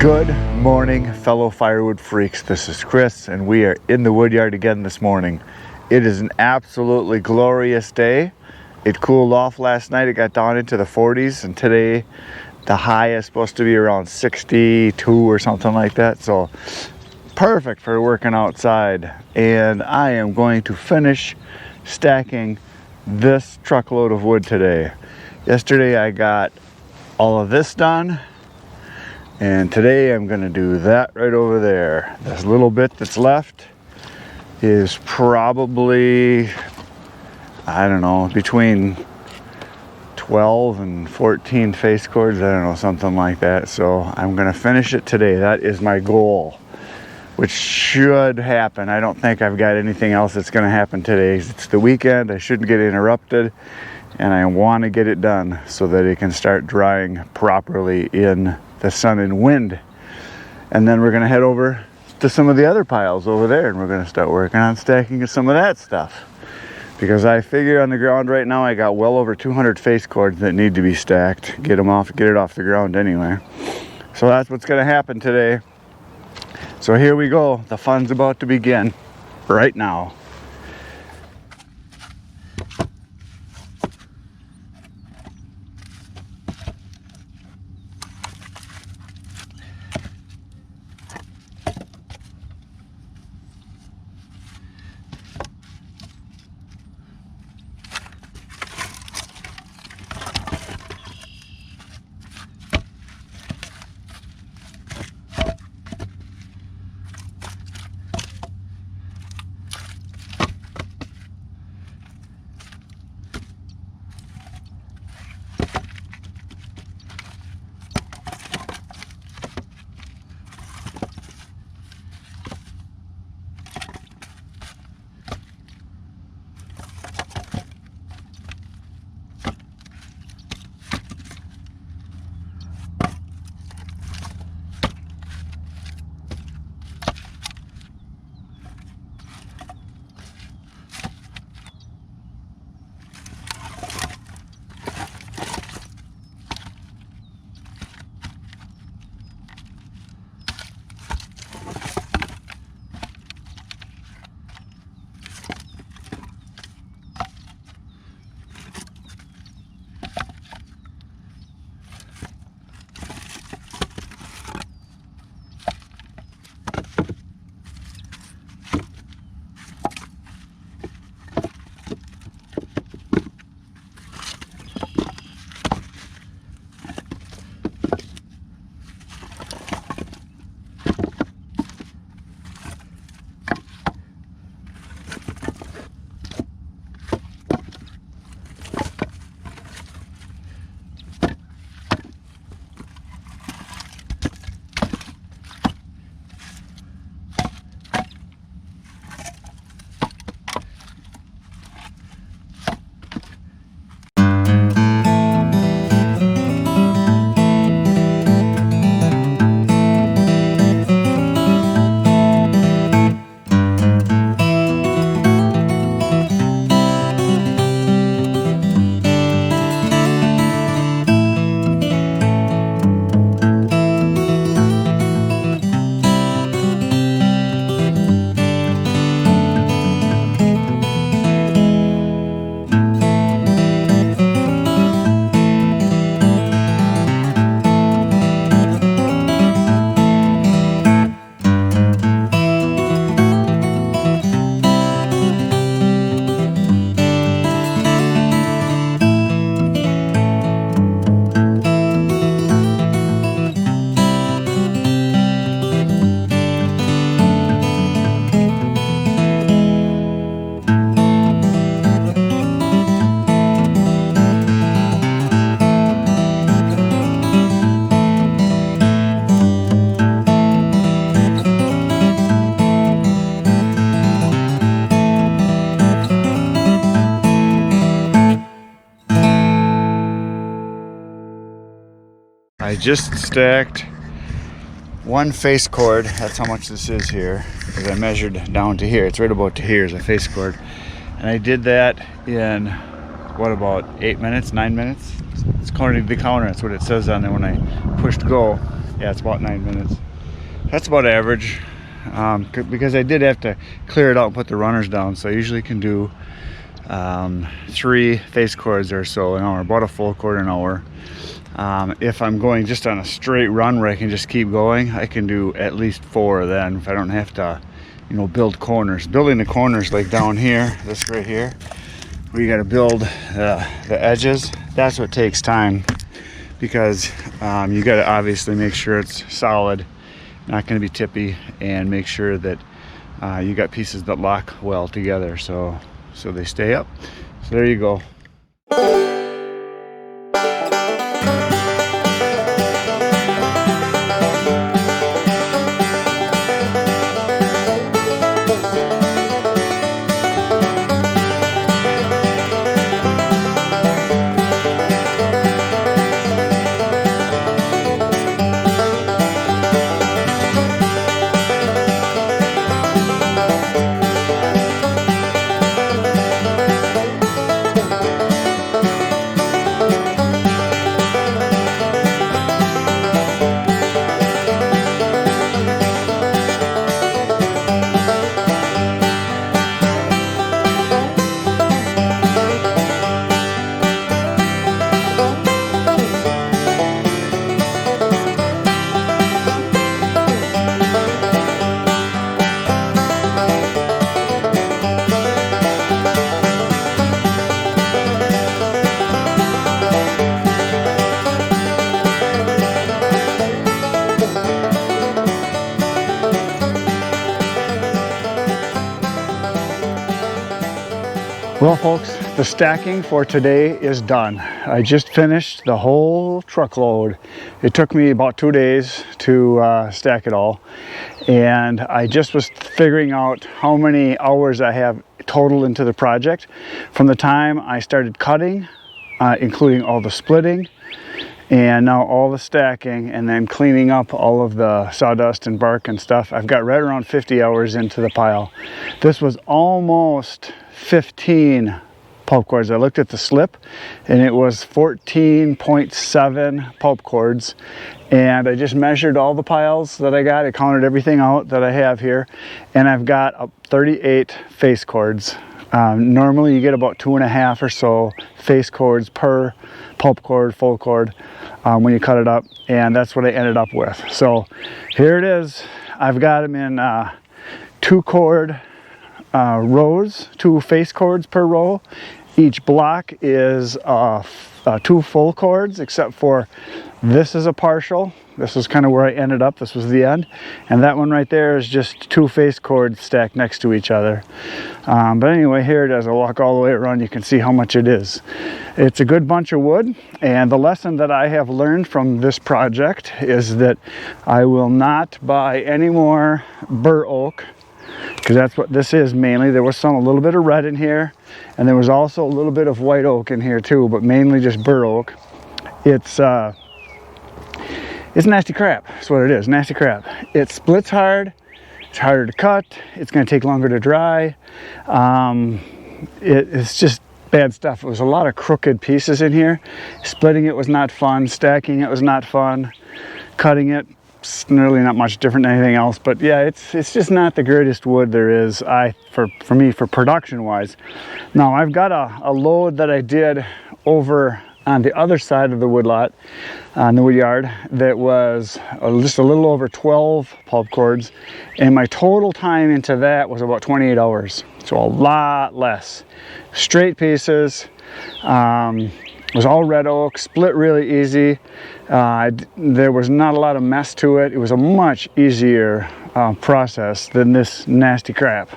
Good morning, fellow firewood freaks. This is Chris, and we are in the wood yard again this morning. It is an absolutely glorious day. It cooled off last night. It got down into the 40s, and today the high is supposed to be around 62 or something like that. So perfect for working outside. And I am going to finish stacking this truckload of wood today. Yesterday I got all of this done. And today I'm going to do that right over there. This little bit that's left is probably, I don't know, between 12 and 14 face cords. I don't know, something like that. So I'm going to finish it today. That is my goal, which should happen. I don't think I've got anything else that's going to happen today. It's the weekend. I shouldn't get interrupted. And I want to get it done so that it can start drying properly in the sun and wind. And then we're going to head over to some of the other piles over there, and we're going to start working on stacking some of that stuff, because I figure on the ground right now I got well over 200 face cords that need to be stacked. Get it off the ground anyway. So that's what's going to happen today. So here we go. The fun's about to begin right now. I just stacked one face cord. That's how much this is here, because I measured down to here. It's right about to here is a face cord, and I did that in what, about 8 minutes, 9 minutes? It's according to the counter. That's what it says on there when I pushed go. Yeah, it's about 9 minutes. That's about average, because I did have to clear it out and put the runners down, so I usually can do 3 face chords or so an hour, about a full chord an hour. If I'm going just on a straight run where I can just keep going, I can do at least 4 then, if I don't have to, you know, build corners. Building the corners, like down here, this right here, where you got to build the edges, that's what takes time, because you got to obviously make sure it's solid, not going to be tippy, and make sure that you got pieces that lock well together, so they stay up. So there you go. Well, folks, the stacking for today is done. I just finished the whole truckload. It took me about 2 days to stack it all. And I just was figuring out how many hours I have total into the project from the time I started cutting, including all the splitting, and now all the stacking, and then cleaning up all of the sawdust and bark and stuff. I've got right around 50 hours into the pile. This was almost 15 pulp cords. I looked at the slip and it was 14.7 pulp cords, and I just measured all the piles that I got. I counted everything out that I have here, and I've got 38 face cords. Normally you get about 2.5 or so face cords per pulp cord, full cord, when you cut it up, and that's what I ended up with. So here it is. I've got them in 2 cord rows, 2 face cords per row. Each block is 2 full cords, except for this is a partial. This is kind of where I ended up. This was the end, and that one right there is just 2 face cords stacked next to each other. But anyway, here it is. I'll walk all the way around. You can see how much it is. It's a good bunch of wood, and the lesson that I have learned from this project is that I will not buy any more bur oak, because that's what this is mainly. There was a little bit of red in here, and there was also a little bit of white oak in here too, but mainly just bur oak. It's nasty crap. That's what it is, nasty crap. It splits hard, it's harder to cut, it's going to take longer to dry. It's just bad stuff. It was a lot of crooked pieces in here. Splitting it was not fun, stacking it was not fun, cutting it, it's really not much different than anything else. But yeah, it's just not the greatest wood there is, for me, for production wise. Now I've got a load that I did over on the other side of the woodlot, on the wood yard, that was just a little over 12 pulp cords, and my total time into that was about 28 hours, so a lot less. Straight pieces, was all red oak, split really easy. There was not a lot of mess to it. It was a much easier process than this nasty crap.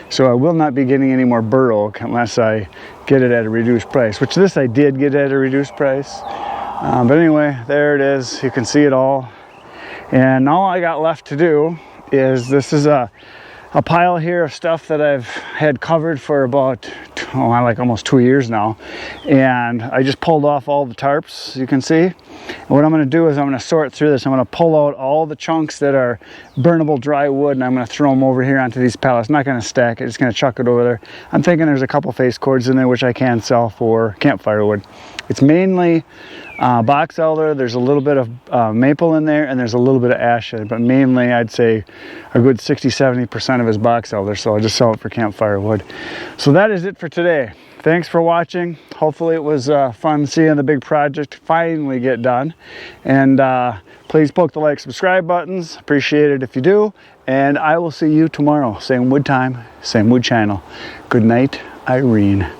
So I will not be getting any more bur oak unless I get it at a reduced price, which this I did get at a reduced price. But anyway, there it is. You can see it all. And all I got left to do is, this is a pile here of stuff that I've had covered for about like almost 2 years now, and I just pulled off all the tarps, you can see. And what I'm going to do is I'm going to sort through this. I'm going to pull out all the chunks that are burnable dry wood, and I'm going to throw them over here onto these pallets. I'm not going to stack it, just going to chuck it over there. I'm thinking there's a couple face cords in there which I can sell for camp firewood. It's mainly box elder, there's a little bit of maple in there, and there's a little bit of ash in it, but mainly I'd say a good 60-70% of his box elder, so I just sell it for campfire wood. So that is it for today. Thanks for watching. Hopefully it was fun seeing the big project finally get done. And please poke the like, subscribe buttons. Appreciate it if you do. And I will see you tomorrow. Same wood time, same wood channel. Good night, Irene.